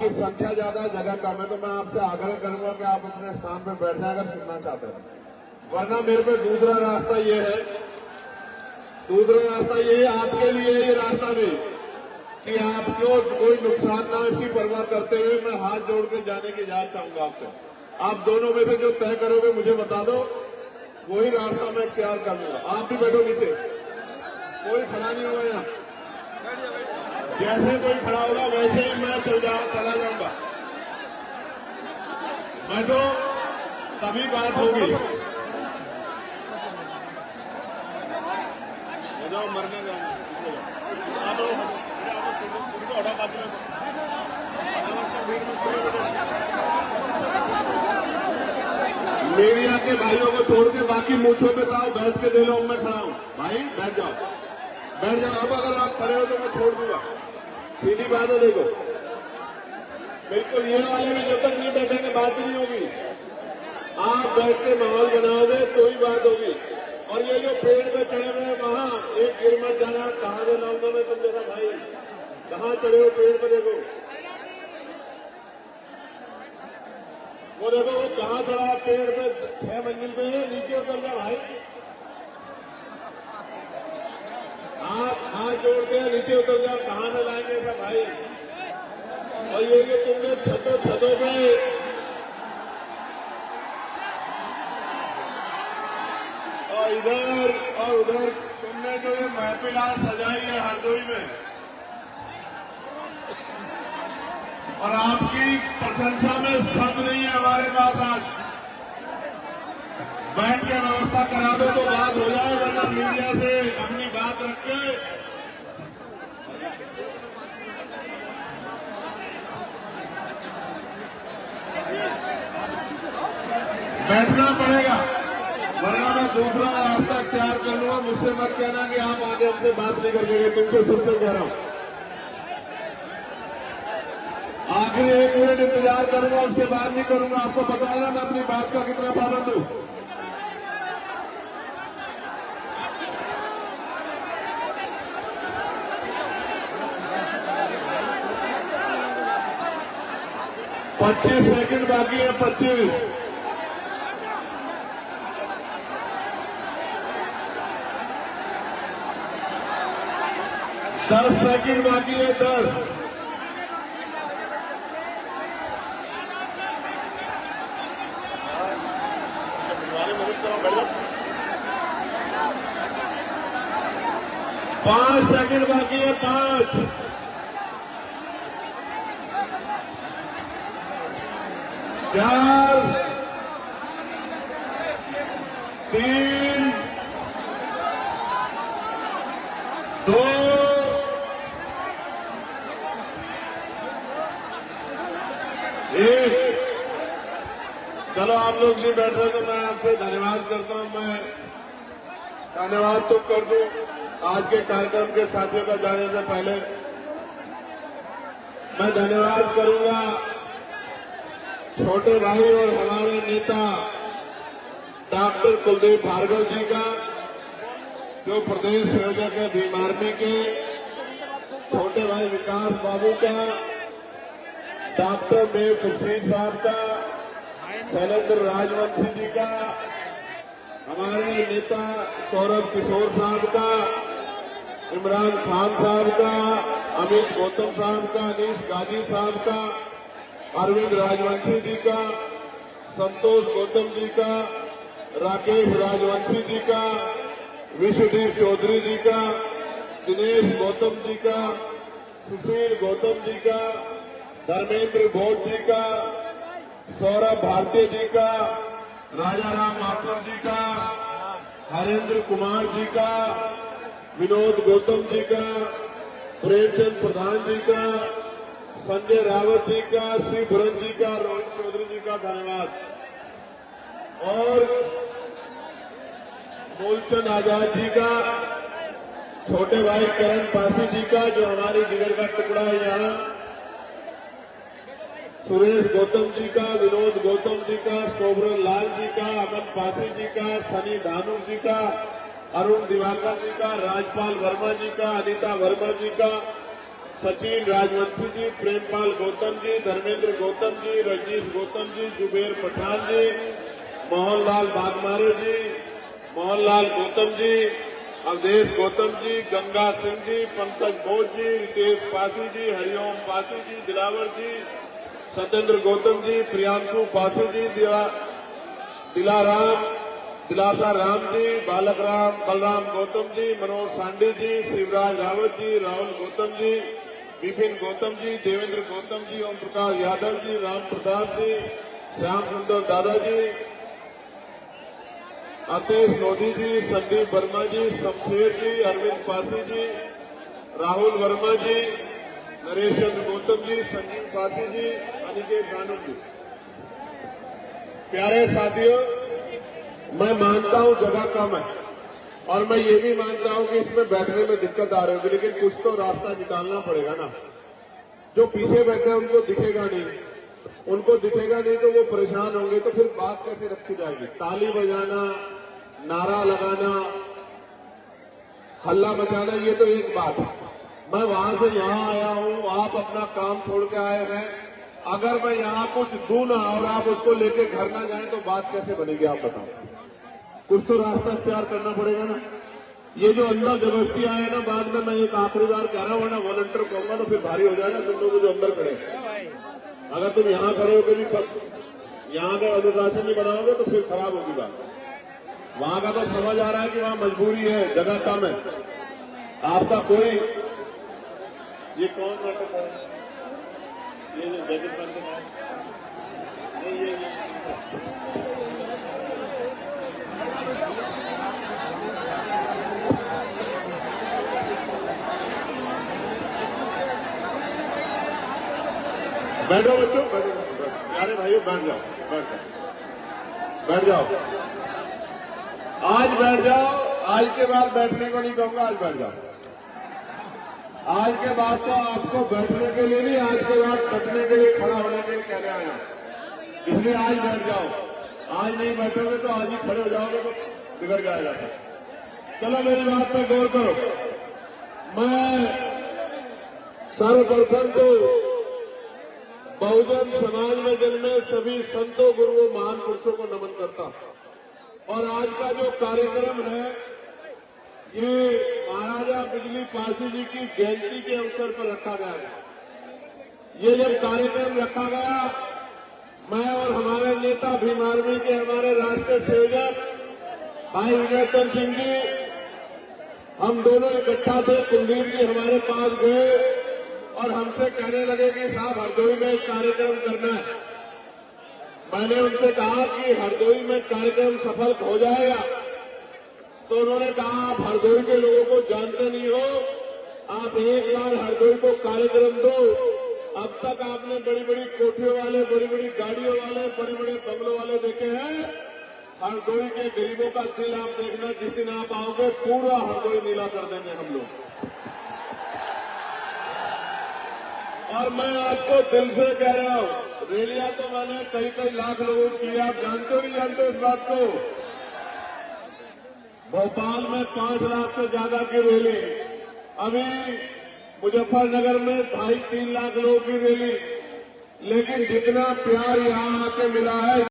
की संख्या ज्यादा, जगह कम है, तो मैं आपसे आग्रह करूंगा कि आप अपने स्थान पर बैठ जाए अगर सुनना चाहते हैं। वरना मेरे पे दूसरा रास्ता ये है, आपके लिए ये रास्ता भी कि आपको कोई नुकसान ना, इसकी परवाह करते हुए मैं हाथ जोड़ के जाने की इजाजत चाहूंगा आपसे। आप दोनों में से जो तय करोगे मुझे बता दो, वही रास्ता मैं इख्तियार कर लूंगा। आप भी बैठो नीचे, कोई खड़ा नहीं होगा यहाँ। जैसे कोई खड़ा होगा वैसे ही मैं चला जाऊंगा। मैं तो तभी बात होगी। जाओ मरने जाओ। मीडिया के भाइयों को छोड़ के बाकी मूछों पे ताओ बैठ के दे लो, मैं खड़ा हूं। भाई बैठ जाओ, बैठ जाओ। अब अगर आप खड़े हो तो मैं छोड़ दूंगा, सीधी बात है। देखो बिल्कुल ये वाले भी जब तक नहीं बैठेंगे बात ही नहीं होगी। आप बैठ के माहौल बनाओगे तो ही बात होगी। और ये जो पेड़ पे चढ़े हुए वहां एक गिर मत जाना। कहां से लाऊंगा मैं तुम जैसा भाई, कहां चढ़े हो पेड़ पे? देखो वो, देखो वो कहां चढ़ा पेड़ पे, 6 मंजिल पे है, नीचे उतर जा भाई। आप हाथ जोड़ते हैं, नीचे उतर जा, कहां से लाएंगे ऐसा भाई? और ये कि तुमने छतों पे और इधर और उधर तुमने जो ये महफिल आज सजाई है हरदोई में, और आपकी प्रशंसा में शब्द नहीं है हमारे पास। आज बैठ के व्यवस्था करा दो तो बात हो जाए, वरना मीडिया से अपनी बात रख के बैठना पड़ेगा, वरना मैं दूसरा रास्ता इख्तियार कर लूंगा। मुझसे मत कहना कि आप आगे हमसे बात नहीं कर लेंगे, तुमसे सबसे कह रहा हूं। आखिरी 1 मिनट इंतजार करूंगा, उसके बाद नहीं करूंगा। आपको पता है ना मैं अपनी बात का कितना पाबंद हूं। पच्चीस सेकंड बाकी है, 25। दस सेकंड बाकी है, 10। पांच सेकंड बाकी है, 5, 4, 3, 2, 1। चलो आप लोग नहीं बैठ रहे तो मैं आपसे धन्यवाद करता हूं। मैं धन्यवाद तो कर दूं। आज के कार्यक्रम के साथियों का जाने से पहले मैं धन्यवाद करूंगा छोटे भाई और हमारे नेता डॉक्टर कुलदीप भार्गव जी का, जो प्रदेश संयोजक है भीम आर्मी के, छोटे भाई विकास बाबू का, डॉक्टर देव खुर्शीद साहब का, शैलेंद्र राजवंशी जी का, हमारे नेता सौरभ किशोर साहब का, इमरान खान साहब का, अमित गौतम साहब का, अनीश गाजी साहब का, अरविंद राजवंशी जी का, संतोष गौतम जी का, राकेश राजवंशी जी का, विश्वदीप चौधरी जी का, दिनेश गौतम जी का, सुशील गौतम जी का, धर्मेंद्र घोष जी का, सौरभ भारती जी का, राजा राम माथुर जी का, हरेंद्र कुमार जी का, विनोद गौतम जी का, प्रेमचंद प्रधान जी का, संजय रावत जी का, श्री भरत जी का, रोहित चौधरी जी का धन्यवाद। और मूलचंद आजाद जी का, छोटे भाई करण पासी जी का, जो हमारी जिगर का टुकड़ा है यहाँ, सुरेश गौतम जी का, विनोद गौतम जी का, शोभरन लाल जी का, अमन पासी जी का, सनी धानु जी का, अरुण दिवाकर जी का, राजपाल वर्मा जी का, अनिता वर्मा जी का, सचिन राजवंशी जी, प्रेमपाल गौतम जी, धर्मेंद्र गौतम जी, रजनीश गौतम जी, जुबेर पठान जी, मोहनलाल बागमारे जी, मोहनलाल गौतम जी, अवधेश गौतम जी, गंगा सिंह जी, पंकज बोस जी, रितेश पासी जी, हरिओम पासी जी, दिलावर जी, सत्येंद्र गौतम जी, प्रियांशु पासी जी, दिलासा राम जी, बालक राम बलराम गौतम जी, मनोज सांडी जी, शिवराज रावत जी, राहुल गौतम जी, विपिन गौतम जी, देवेंद्र गौतम जी, ओम प्रकाश यादव जी, राम प्रताप जी, श्याम सुंदर दादाजी, अतेश मोदी जी, संदीप वर्मा जी, शमशेर जी, अरविंद पासी जी, राहुल वर्मा जी, नरेश चंद्र गौतम जी, संजीव पासी जी, अनिकेत गानू जी। प्यारे साथियों, मैं मानता हूं जगह कम है और मैं ये भी मानता हूं कि इसमें बैठने में दिक्कत आ रही होगी, लेकिन कुछ तो रास्ता निकालना पड़ेगा ना। जो पीछे बैठे हैं उनको दिखेगा नहीं, उनको दिखेगा नहीं तो वो परेशान होंगे, तो फिर बात कैसे रखी जाएगी। ताली बजाना, नारा लगाना, हल्ला मचाना, ये तो एक बात है। मैं वहां से यहां आया हूं, आप अपना काम छोड़ के आए हैं। अगर मैं यहां कुछ दूं ना और आप उसको लेके घर ना जाएं तो बात कैसे बनेगी, आप बताओ। कुछ तो रास्ता इख्तियार करना पड़ेगा ना। ये जो अंदर जबरदस्ती आए ना, बाद में मैं एक आखिरी बार कह रहा हूं ना, वॉलंटियर कहूंगा तो फिर भारी हो जाएगा तुम लोग जो अंदर खड़े। अगर तुम यहां खड़े होकर भी यहां का अनुशासन नहीं बनाओगे तो फिर खराब होगी बात। वहां का तो समझ आ रहा है कि वहां मजबूरी है, जगह कम है। आपका कोई ये कौन नाटक है, ये जो जैकेट पहन के ये बैठो बच्चों, बैठो, प्यारे भाइयों, बैठ जाओ, बैठ जाओ, आज बैठ जाओ। आज के बाद बैठने को नहीं कहूंगा, आज बैठ जाओ। आज के बाद तो आपको बैठने के लिए नहीं, आज के बाद कटने के लिए, खड़ा होने के लिए कहने आया, इसलिए आज बैठ जाओ। आज नहीं बैठोगे तो आज ही खड़े हो जाओगे तो बिगड़ जाएगा। चलो मेरी बात पर गौर करो। मैं सर्वप्रथम तो बहुजन समाज में जन्मे सभी संतों, गुरुओं, महान पुरुषों को नमन करता हूं। और आज का जो कार्यक्रम है, ये महाराजा बिजली पासी जी की जयंती के अवसर पर रखा गया है। ये जब कार्यक्रम रखा गया, मैं और हमारे नेता भीम आर्मी के हमारे राष्ट्रीय संयोजक भाई विजय चंद्र सिंह जी, हम दोनों इकट्ठा थे। कुलदीप जी हमारे पास गए और हमसे कहने लगे कि साहब हरदोई में एक कार्यक्रम करना है। मैंने उनसे कहा कि हरदोई में कार्यक्रम सफल हो जाएगा, तो उन्होंने कहा आप हरदोई के लोगों को जानते नहीं हो, आप एक बार हरदोई को कार्यक्रम दो। अब तक आपने बड़ी बड़ी कोठियों वाले, बड़ी बड़ी गाड़ियों वाले, बड़े बड़े बंगलों वाले देखे हैं। हरदोई के गरीबों का दिल आप देखना, जिस दिन आप आओगे पूरा हरदोई नीला कर देंगे हम लोग। और मैं आपको दिल से कह रहा हूं, रैलियां तो मैंने कई लाख लोगों की, आप जानते हो नहीं जानते इस बात को। भोपाल में 5 लाख से ज्यादा की रैली, अभी मुजफ्फरनगर में 2.5-3 लाख लोगों की रैली, लेकिन जितना प्यार यहां आके मिला है